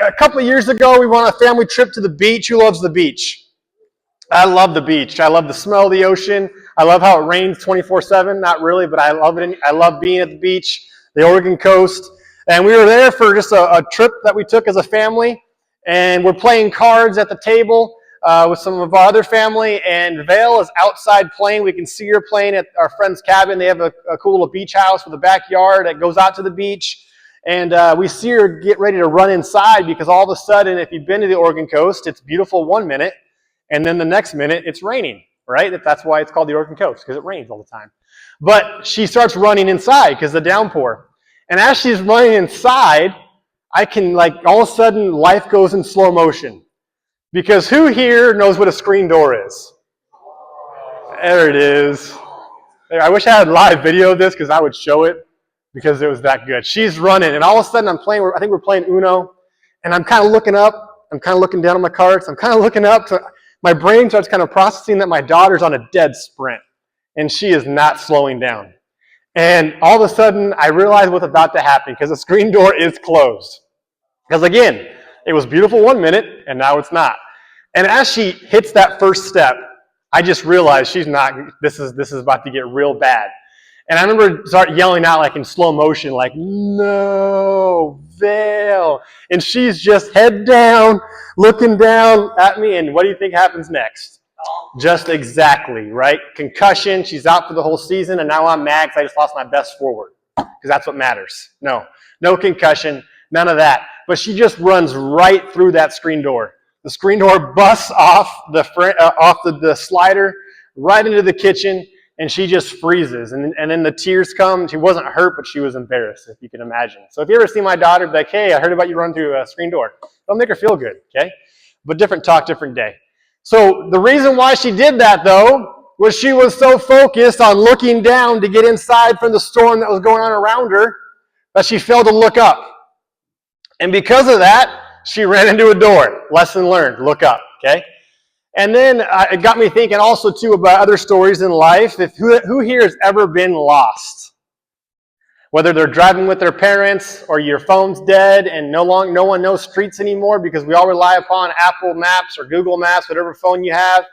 a couple of years ago, we went on a family trip to the beach. Who loves the beach? I love the beach. I love the smell of the ocean. I love how it rains 24/7. Not really, but I love it. I love being at the beach, the Oregon coast. And we were there for just a trip that we took as a family. And we're playing cards at the table with some of our other family. And Vale is outside playing. We can see her playing at our friend's cabin. They have a cool little beach house with a backyard that goes out to the beach. And we see her get ready to run inside because all of a sudden, if you've been to the Oregon coast, it's beautiful 1 minute. And then the next minute, it's raining, right? That's why it's called the Oregon coast, because it rains all the time. But she starts running inside because of the downpour. And as she's running inside, I can, all of a sudden, life goes in slow motion. Because who here knows what a screen door is? There it is. I wish I had live video of this because I would show it because it was that good. She's running, and all of a sudden I think we're playing Uno, and I'm kind of looking up. I'm kind of looking down on my cards. I'm kind of looking up to... My brain starts kind of processing that my daughter's on a dead sprint, and she is not slowing down. And all of a sudden, I realize what's about to happen because the screen door is closed. Because again, it was beautiful 1 minute, and now it's not. And as she hits that first step, I just realized this is about to get real bad. And I remember start yelling out in slow motion, no, Vale. And she's just head down, looking down at me, and what do you think happens next? Just exactly, right? Concussion, she's out for the whole season, and now I'm mad because I just lost my best forward. Because that's what matters. No concussion, none of that. But she just runs right through that screen door. The screen door busts off the slider, right into the kitchen, and she just freezes. And then the tears come. She wasn't hurt, but she was embarrassed, if you can imagine. So if you ever see my daughter, be like, hey, I heard about you run through a screen door. Don't make her feel good, okay? But different talk, different day. So the reason why she did that, though, was she was so focused on looking down to get inside from the storm that was going on around her that she failed to look up. And because of that, she ran into a door. Lesson learned, look up, okay? And then it got me thinking also, too, about other stories in life. Who here has ever been lost? Whether they're driving with their parents or your phone's dead and no one knows streets anymore because we all rely upon Apple Maps or Google Maps, whatever phone you have,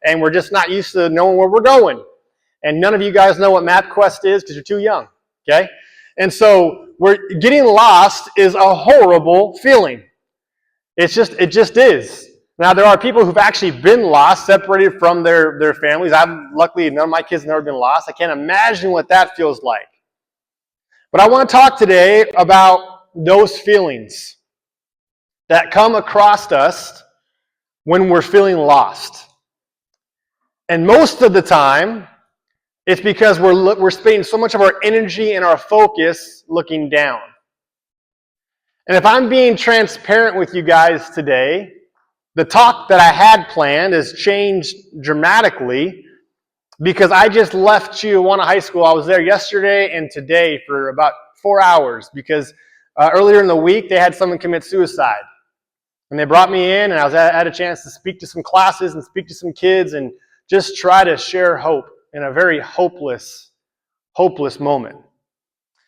and we're just not used to knowing where we're going. And none of you guys know what MapQuest is because you're too young, okay? And so getting lost is a horrible feeling. It just is. Now, there are people who've actually been lost, separated from their families. Luckily, none of my kids have never been lost. I can't imagine what that feels like. But I want to talk today about those feelings that come across us when we're feeling lost. And most of the time, it's because we're spending so much of our energy and our focus looking down. And if I'm being transparent with you guys today, the talk that I had planned has changed dramatically because I just left Chihuahua High School. I was there yesterday and today for about 4 hours because earlier in the week they had someone commit suicide. And they brought me in, and I had a chance to speak to some classes and speak to some kids and just try to share hope in a very hopeless moment.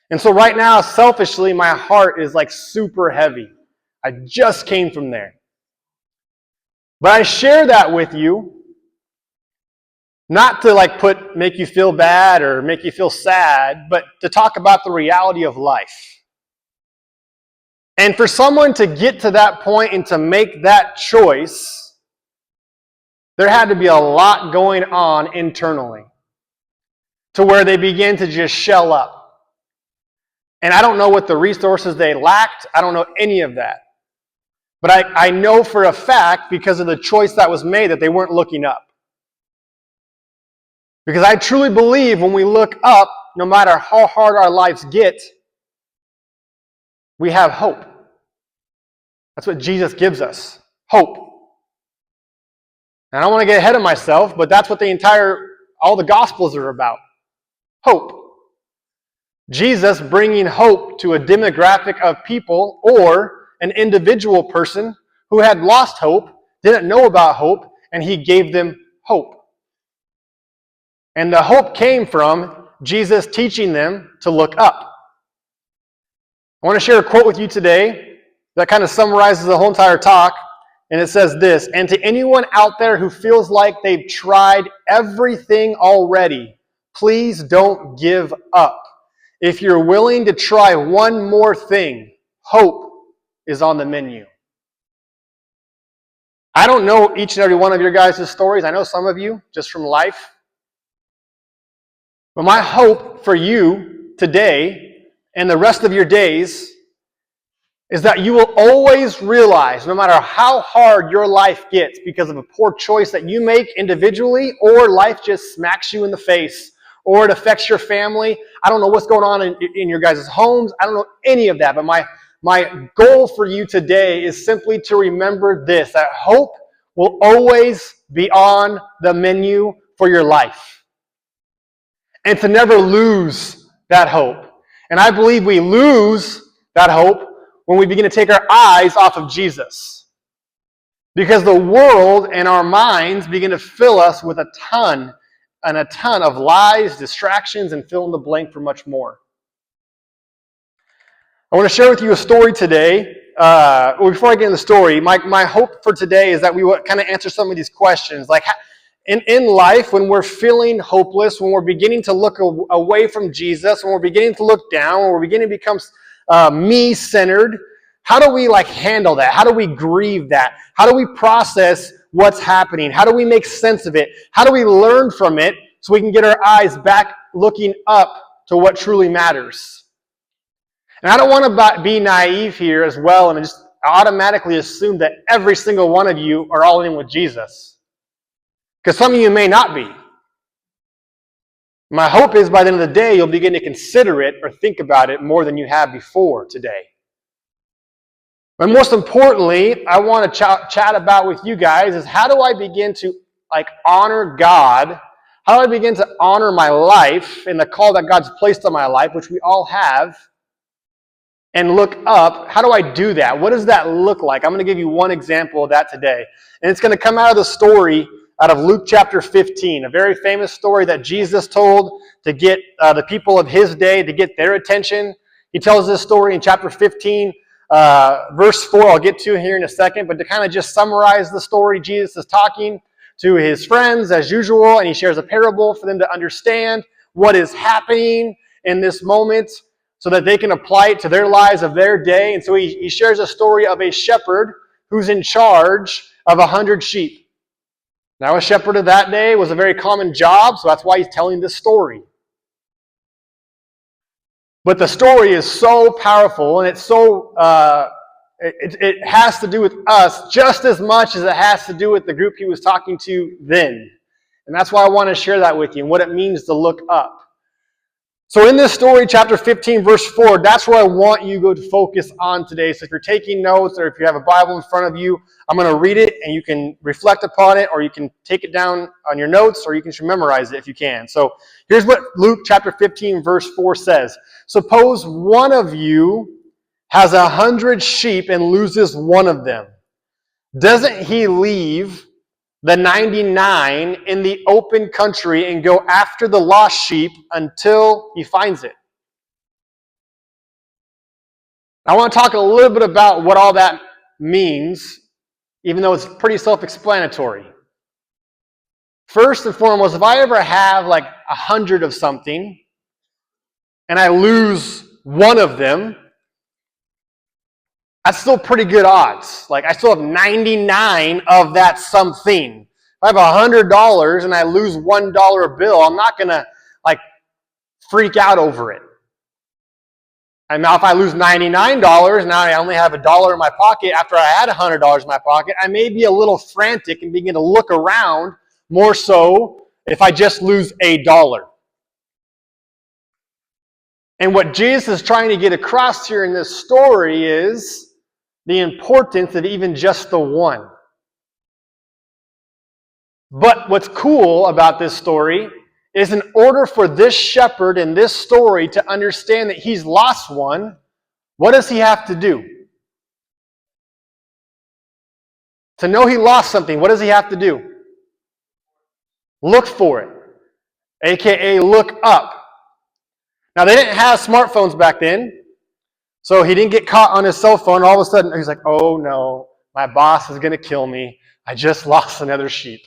And so right now, selfishly, my heart is super heavy. I just came from there. But I share that with you, not to make you feel bad or make you feel sad, but to talk about the reality of life. And for someone to get to that point and to make that choice, there had to be a lot going on internally to where they began to just shell up. And I don't know what the resources they lacked. I don't know any of that. But I know for a fact, because of the choice that was made, that they weren't looking up. Because I truly believe when we look up, no matter how hard our lives get, we have hope. That's what Jesus gives us, hope. And I don't want to get ahead of myself, but that's what all the Gospels are about, hope. Jesus bringing hope to a demographic of people or an individual person who had lost hope, didn't know about hope, and he gave them hope. And the hope came from Jesus teaching them to look up. I want to share a quote with you today That kind of summarizes the whole entire talk. And it says this, and to anyone out there who feels like they've tried everything already, please don't give up. If you're willing to try one more thing, hope is on the menu. I don't know each and every one of your guys' stories. I know some of you just from life. But my hope for you today and the rest of your days is that you will always realize, no matter how hard your life gets because of a poor choice that you make individually, or life just smacks you in the face, or it affects your family. I don't know what's going on in your guys' homes. I don't know any of that. But my goal for you today is simply to remember this, that hope will always be on the menu for your life. And to never lose that hope. And I believe we lose that hope when we begin to take our eyes off of Jesus. Because the world and our minds begin to fill us with a ton of lies, distractions, and fill in the blank for much more. I want to share with you a story today. Before I get into the story, my hope for today is that we will kind of answer some of these questions. Like in life, when we're feeling hopeless, when we're beginning to look away from Jesus, when we're beginning to look down, when we're beginning to become me-centered, how do we handle that? How do we grieve that? How do we process what's happening? How do we make sense of it? How do we learn from it so we can get our eyes back looking up to what truly matters? And I don't want to be naive here as well and just automatically assume that every single one of you are all in with Jesus. Because some of you may not be. My hope is by the end of the day, you'll begin to consider it or think about it more than you have before today. But most importantly, I want to chat about with you guys is how do I begin to honor God? How do I begin to honor my life and the call that God's placed on my life, which we all have, and look up? How do I do that? What does that look like? I'm going to give you one example of that today. And it's going to come out of the story out of Luke chapter 15, a very famous story that Jesus told to get the people of his day, to get their attention. He tells this story in chapter 15, verse 4. I'll get to here in a second, but to kind of just summarize the story, Jesus is talking to his friends as usual, and he shares a parable for them to understand what is happening in this moment so that they can apply it to their lives of their day. And so he shares a story of a shepherd who's in charge of 100 sheep. Now, a shepherd of that day was a very common job, so that's why he's telling this story. But the story is so powerful, and it's so it has to do with us just as much as it has to do with the group he was talking to then. And that's why I want to share that with you and what it means to look up. So in this story, chapter 15, verse 4, that's where I want you to focus on today. So if you're taking notes or if you have a Bible in front of you, I'm going to read it and you can reflect upon it, or you can take it down on your notes, or you can memorize it if you can. So here's what Luke chapter 15, verse 4 says. Suppose one of you has 100 sheep and loses one of them. Doesn't he leave the 99 in the open country and go after the lost sheep until he finds it? I want to talk a little bit about what all that means, even though it's pretty self-explanatory. First and foremost, if I ever have 100 of something and I lose one of them, that's still pretty good odds. I still have 99 of that something. If I have $100 and I lose $1 bill, I'm not going to freak out over it. And now if I lose $99, now I only have $1 in my pocket after I had $100 in my pocket, I may be a little frantic and begin to look around more so if I just lose $1. And what Jesus is trying to get across here in this story is the importance of even just the one. But what's cool about this story is in order for this shepherd in this story to understand that he's lost one, what does he have to do? To know he lost something, what does he have to do? Look for it, aka look up. Now, they didn't have smartphones back then, So he didn't get caught on his cell phone. All of a sudden, he's like, oh no, my boss is going to kill me. I just lost another sheep.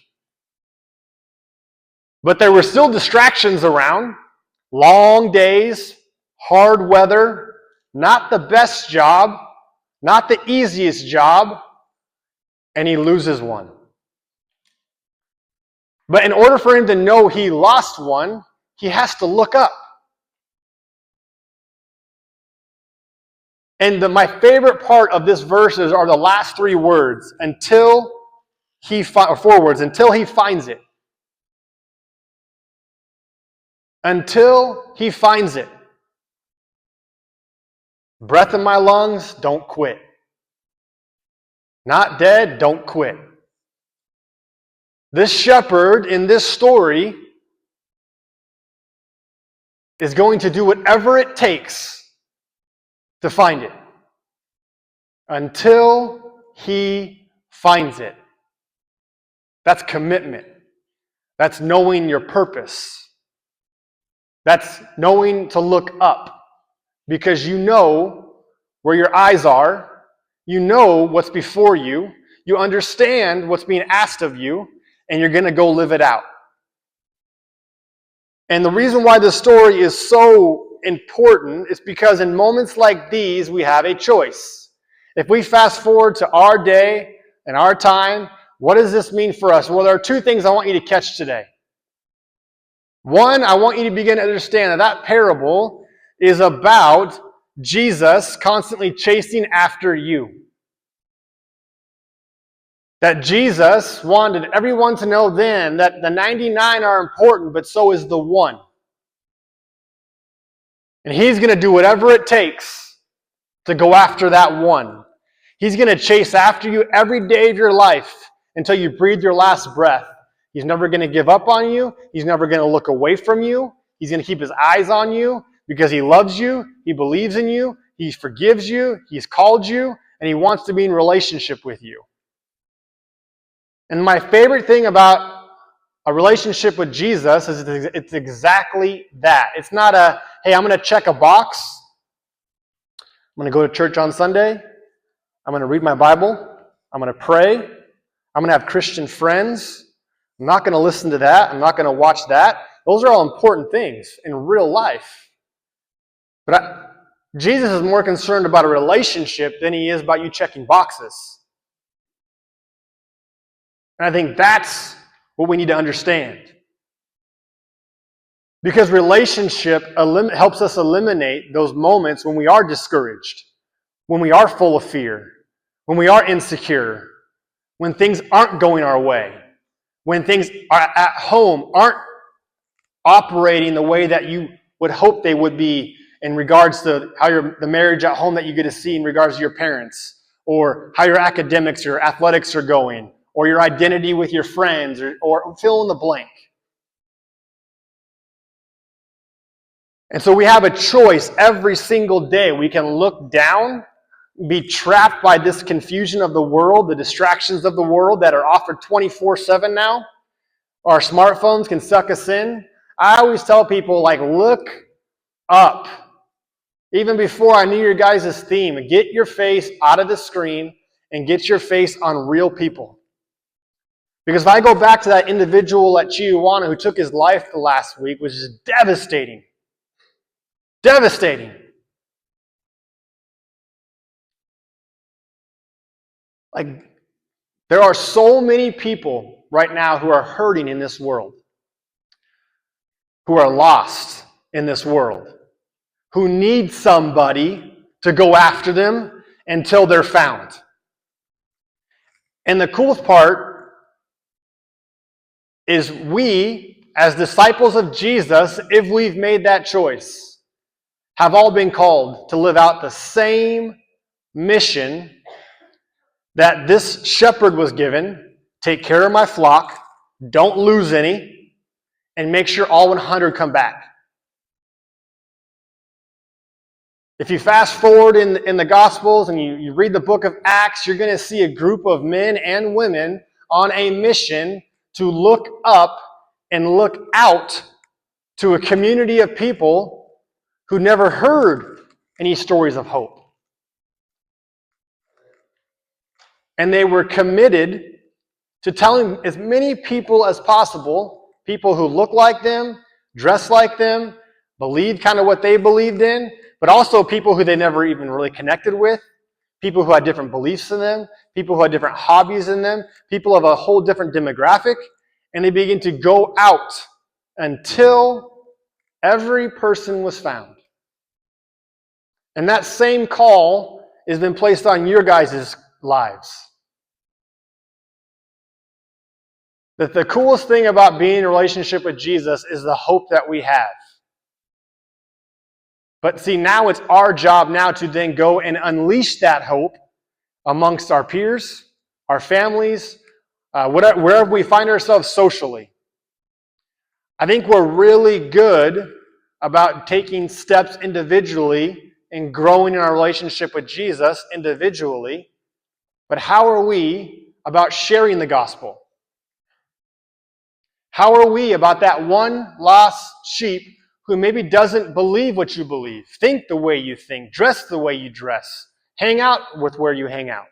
But there were still distractions around. Long days, hard weather, not the best job, not the easiest job, and he loses one. But in order for him to know he lost one, he has to look up. And my favorite part of this verses are the last three words, or four words, until he finds it. Until he finds it. Breath in my lungs, don't quit. Not dead, don't quit. This shepherd in this story is going to do whatever it takes to find it. Until he finds it. That's commitment. That's knowing your purpose. That's knowing to look up. Because you know where your eyes are. You know what's before you. You understand what's being asked of you. And you're going to go live it out. And the reason why this story is so important is because in moments like these, we have a choice. If we fast forward to our day and our time, what does this mean for us? Well, there are two things I want you to catch today. One, I want you to begin to understand that parable is about Jesus constantly chasing after you. That Jesus wanted everyone to know then that the 99 are important, but so is the one. And he's going to do whatever it takes to go after that one. He's going to chase after you every day of your life until you breathe your last breath. He's never going to give up on you. He's never going to look away from you. He's going to keep his eyes on you because he loves you. He believes in you. He forgives you. He's called you. And he wants to be in relationship with you. And my favorite thing about a relationship with Jesus is it's exactly that. It's not a, hey, I'm going to check a box. I'm going to go to church on Sunday. I'm going to read my Bible. I'm going to pray. I'm going to have Christian friends. I'm not going to listen to that. I'm not going to watch that. Those are all important things in real life. But Jesus is more concerned about a relationship than he is about you checking boxes. And I think that's what we need to understand. Because relationship helps us eliminate those moments when we are discouraged, when we are full of fear, when we are insecure, when things aren't going our way, when things are at home aren't operating the way that you would hope they would be in regards to how the marriage at home that you get to see in regards to your parents, or how your academics or athletics are going, or your identity with your friends, or fill in the blank. And so we have a choice every single day. We can look down, be trapped by this confusion of the world, the distractions of the world that are offered 24/7 now. Our smartphones can suck us in. I always tell people, look up. Even before I knew your guys' theme, get your face out of the screen and get your face on real people. Because if I go back to that individual at Chihuahua who took his life the last week, which is devastating. Devastating. There are so many people right now who are hurting in this world, who are lost in this world, who need somebody to go after them until they're found. And the coolest part is we, as disciples of Jesus, if we've made that choice, have all been called to live out the same mission that this shepherd was given. Take care of my flock, don't lose any, and make sure all 100 come back. If you fast forward in the Gospels and you read the book of Acts, you're going to see a group of men and women on a mission to look up and look out to a community of people who never heard any stories of hope. And they were committed to telling as many people as possible, people who look like them, dress like them, believed kind of what they believed in, but also people who they never even really connected with, people who had different beliefs in them, people who had different hobbies in them, people of a whole different demographic, and they begin to go out until every person was found. And that same call has been placed on your guys' lives. That the coolest thing about being in a relationship with Jesus is the hope that we have. But see, now it's our job now to then go and unleash that hope amongst our peers, our families, wherever we find ourselves socially. I think we're really good about taking steps individually and growing in our relationship with Jesus individually. But how are we about sharing the gospel? How are we about that one lost sheep who maybe doesn't believe what you believe, think the way you think, dress the way you dress, hang out with where you hang out?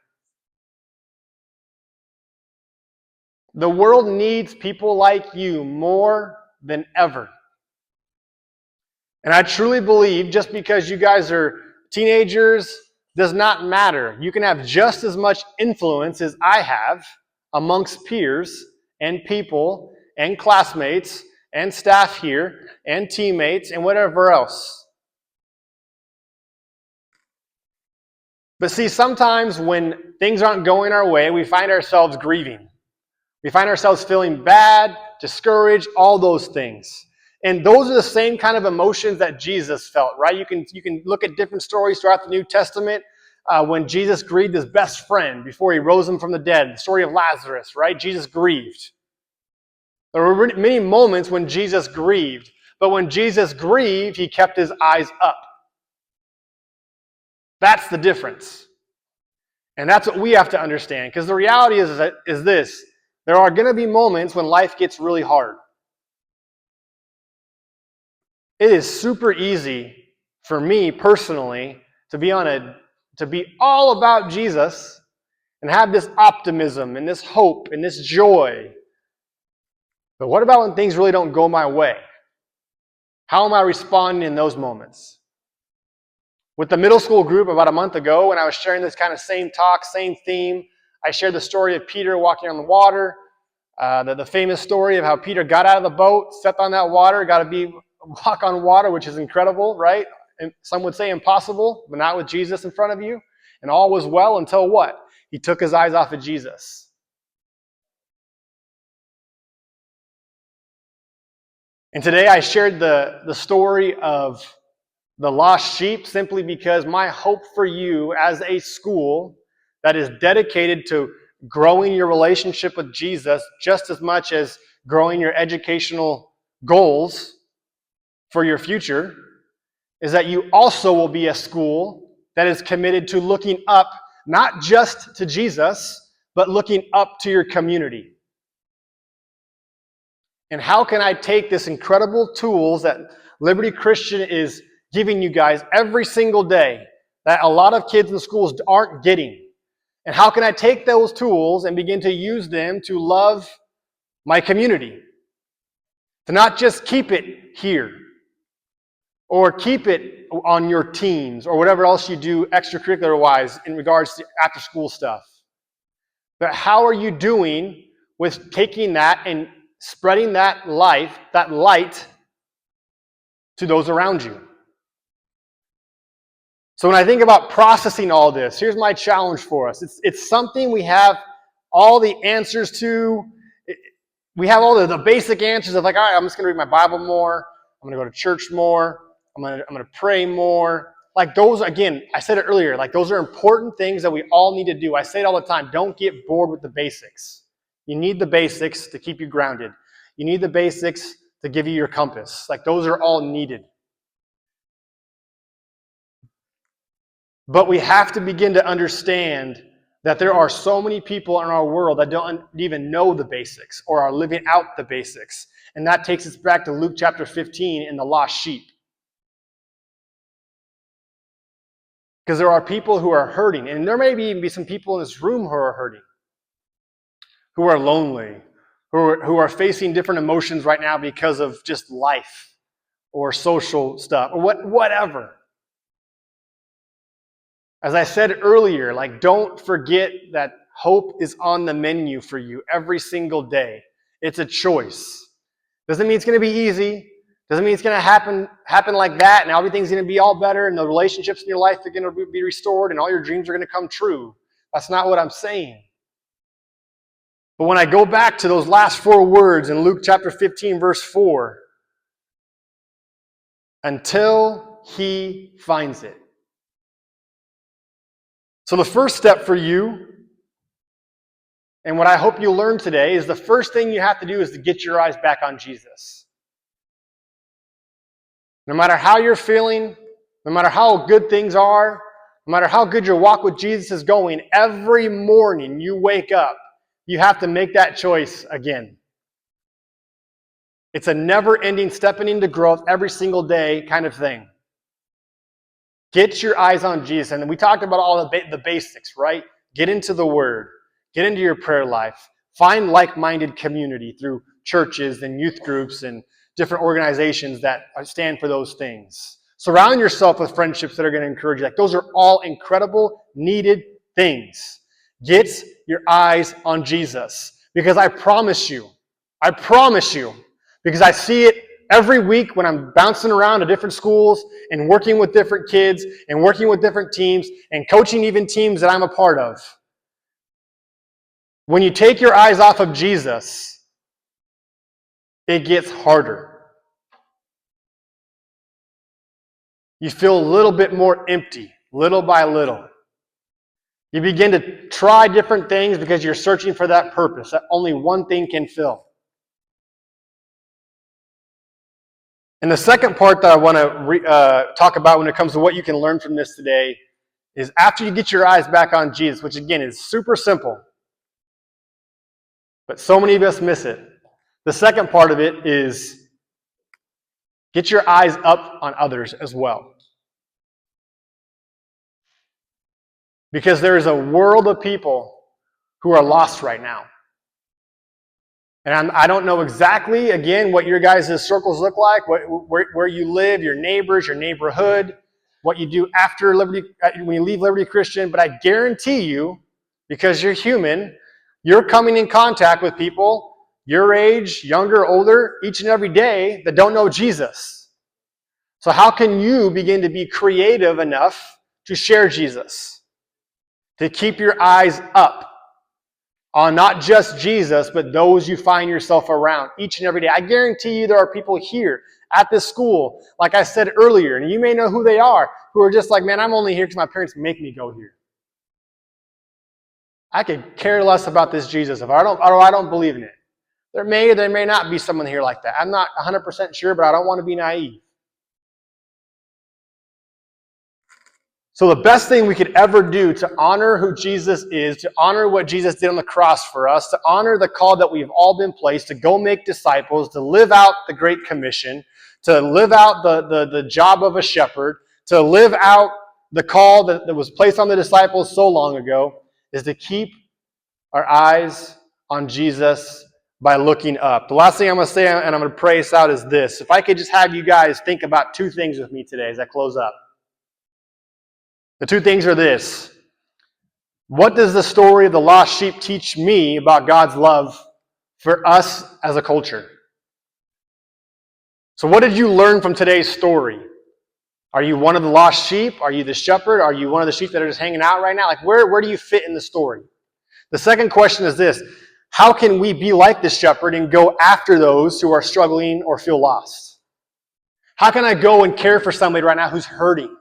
The world needs people like you more than ever. And I truly believe just because you guys are teenagers does not matter. You can have just as much influence as I have amongst peers and people and classmates and staff here and teammates and whatever else. But see, sometimes when things aren't going our way, we find ourselves grieving. We find ourselves feeling bad, discouraged, all those things. And those are the same kind of emotions that Jesus felt, right? You can look at different stories throughout the New Testament when Jesus grieved his best friend before he rose him from the dead. The story of Lazarus, right? Jesus grieved. There were many moments when Jesus grieved, but when Jesus grieved, he kept his eyes up. That's the difference. And that's what we have to understand, because the reality is this. There are going to be moments when life gets really hard. It is super easy for me personally to be all about Jesus and have this optimism and this hope and this joy. But what about when things really don't go my way? How am I responding in those moments? With the middle school group about a month ago, when I was sharing this kind of same talk, same theme, I shared the story of Peter walking on the water, the famous story of how Peter got out of the boat, stepped on that water, got to walk on water, which is incredible, right? And some would say impossible, but not with Jesus in front of you. And all was well until what? He took his eyes off of Jesus. And today I shared the story of the lost sheep simply because my hope for you as a school that is dedicated to growing your relationship with Jesus just as much as growing your educational goals for your future is that you also will be a school that is committed to looking up not just to Jesus, but looking up to your community. And how can I take this incredible tools that Liberty Christian is giving you guys every single day that a lot of kids in schools aren't getting? And how can I take those tools and begin to use them to love my community? To not just keep it here or keep it on your teams or whatever else you do extracurricular-wise in regards to after-school stuff. But how are you doing with taking that and spreading that light to those around you? So when I think about processing all this, here's my challenge for us. It's something we have all the answers to. We have all the basic answers of like, all right, I'm just going to read my Bible more. I'm going to go to church more. I'm going to pray more. Like those, again, I said it earlier, like those are important things that we all need to do. I say it all the time. Don't get bored with the basics. You need the basics to keep you grounded. You need the basics to give you your compass. Like those are all needed. But we have to begin to understand that there are so many people in our world that don't even know the basics or are living out the basics. And that takes us back to Luke chapter 15 and the lost sheep. Because there are people who are hurting, and there may even be some people in this room who are hurting, who are lonely, who are facing different emotions right now because of just life or social stuff or whatever. As I said earlier, like, don't forget that hope is on the menu for you every single day. It's a choice. Doesn't mean it's going to be easy. Doesn't mean it's going to happen like that and everything's going to be all better and the relationships in your life are going to be restored and all your dreams are going to come true. That's not what I'm saying. But when I go back to those last 4 words in Luke chapter 15, verse 4, until he finds it. So the first step for you, and what I hope you learn today, is the first thing you have to do is to get your eyes back on Jesus. No matter how you're feeling, no matter how good things are, no matter how good your walk with Jesus is going, every morning you wake up, you have to make that choice again. It's a never-ending stepping into growth every single day kind of thing. Get your eyes on Jesus. And we talked about all the basics, right? Get into the Word. Get into your prayer life. Find like-minded community through churches and youth groups and different organizations that stand for those things. Surround yourself with friendships that are going to encourage you. Like, those are all incredible, needed things. Get your eyes on Jesus. Because I promise you, because I see it every week when I'm bouncing around to different schools and working with different kids and working with different teams and coaching even teams that I'm a part of. When you take your eyes off of Jesus, it gets harder. You feel a little bit more empty, little by little. You begin to try different things because you're searching for that purpose that only one thing can fill. And the second part that I want to talk about when it comes to what you can learn from this today is after you get your eyes back on Jesus, which again is super simple, but so many of us miss it. The second part of it is get your eyes up on others as well. Because there is a world of people who are lost right now. And I don't know exactly, again, what your guys' circles look like, where you live, your neighbors, your neighborhood, what you do after Liberty, when you leave Liberty Christian, but I guarantee you, because you're human, you're coming in contact with people your age, younger, older, each and every day that don't know Jesus. So how can you begin to be creative enough to share Jesus? To keep your eyes up on not just Jesus, but those you find yourself around each and every day. I guarantee you there are people here at this school, like I said earlier, and you may know who they are, who are just like, man, I'm only here because my parents make me go here. I could care less about this Jesus if I don't believe in it. There may not be someone here like that. I'm not 100% sure, but I don't want to be naive. So the best thing we could ever do to honor who Jesus is, to honor what Jesus did on the cross for us, to honor the call that we've all been placed, to go make disciples, to live out the Great Commission, to live out the job of a shepherd, to live out the call that was placed on the disciples so long ago, is to keep our eyes on Jesus by looking up. The last thing I'm going to say, and I'm going to pray us out, is this. If I could just have you guys think about 2 things with me today as I close up. The 2 things are this. What does the story of the lost sheep teach me about God's love for us as a culture? So what did you learn from today's story? Are you one of the lost sheep? Are you the shepherd? Are you one of the sheep that are just hanging out right now? Like, where do you fit in the story? The second question is this. How can we be like the shepherd and go after those who are struggling or feel lost? How can I go and care for somebody right now who's hurting?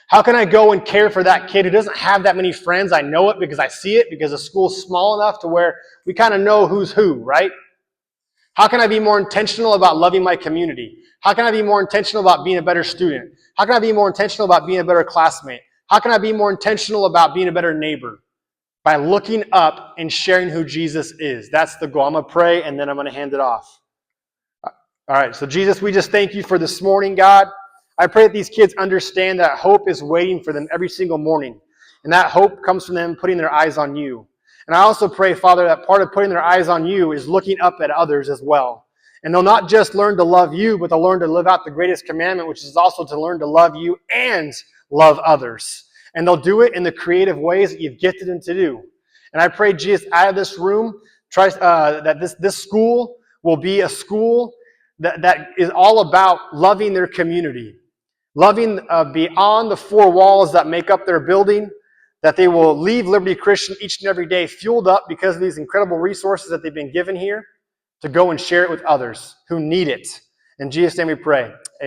How can I go and care for that kid who doesn't have that many friends? I know it because I see it, because the school's small enough to where we kind of know who's who, right? How can I be more intentional about loving my community? How can I be more intentional about being a better student? How can I be more intentional about being a better classmate? How can I be more intentional about being a better neighbor? By looking up and sharing who Jesus is. That's the goal. I'm going to pray and then I'm going to hand it off. All right, so Jesus, we just thank you for this morning, God. I pray that these kids understand that hope is waiting for them every single morning. And that hope comes from them putting their eyes on you. And I also pray, Father, that part of putting their eyes on you is looking up at others as well. And they'll not just learn to love you, but they'll learn to live out the greatest commandment, which is also to learn to love you and love others. And they'll do it in the creative ways that you've gifted them to do. And I pray, Jesus, out of this room, that this school will be a school that is all about loving their community. Loving beyond the four walls that make up their building, that they will leave Liberty Christian each and every day fueled up because of these incredible resources that they've been given here to go and share it with others who need it. In Jesus' name we pray.